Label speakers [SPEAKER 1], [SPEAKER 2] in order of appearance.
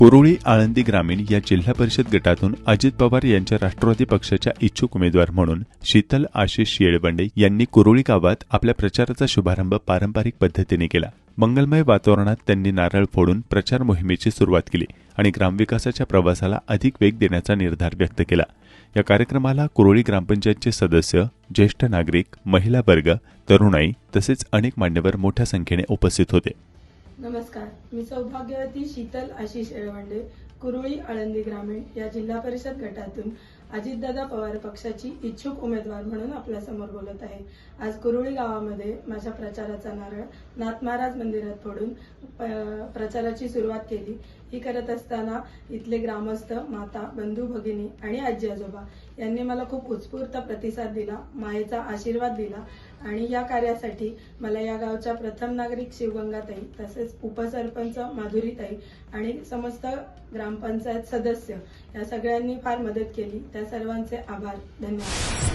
[SPEAKER 1] कुरोळी आळंदी ग्रामीण या जिल्हा परिषद गटातून अजित पवार यांच्या राष्ट्रवादी पक्षाच्या इच्छुक उमेदवार म्हणून शीतल आशिष येळवंडे यांनी कुरोळी गावात आपल्या प्रचाराचा शुभारंभ पारंपरिक पद्धतीने केला। मंगलमय वातावरणात त्यांनी नारळ फोडून प्रचार मोहिमेची सुरुवात केली आणि ग्रामविकासाच्या प्रवासाला अधिक वेग देण्याचा निर्धार व्यक्त केला। या कार्यक्रमाला कुरोळी ग्रामपंचायतचे सदस्य, ज्येष्ठ नागरिक, महिला वर्ग, तरुणाई तसेच अनेक मान्यवर मोठ्या संख्येने उपस्थित होते।
[SPEAKER 2] नमस्कार, मी सौभाग्यवती शीतल आशिष येळवंडे, कुरोळी आळंदी ग्रामीण या जिल्हा परिषद गटातून अजितदादा पवार पक्षाची इच्छुक उमेदवार म्हणून आपल्यासमोर बोलत आहे। आज कुरोळी गावामध्ये माझ्या प्रचाराचा नारळ नाथ महाराज मंदिरात फोडून प्रचाराची सुरुवात केली। ही करत असताना इथले ग्रामस्थ, माता, बंधू, भगिनी आणि आजी आजोबा यांनी मला खूप उत्स्फूर्त प्रतिसाद दिला, मायेचा आशीर्वाद दिला आणि या कार्यासाठी मला या गावच्या प्रथम नागरिक शिवगंगाताई तसेच उपसरपंच माधुरीताई आणि समस्त ग्रामपंचायत सदस्य या सगळ्यांनी फार मदत केली। त्या सर्वांचे आभार, धन्यवाद।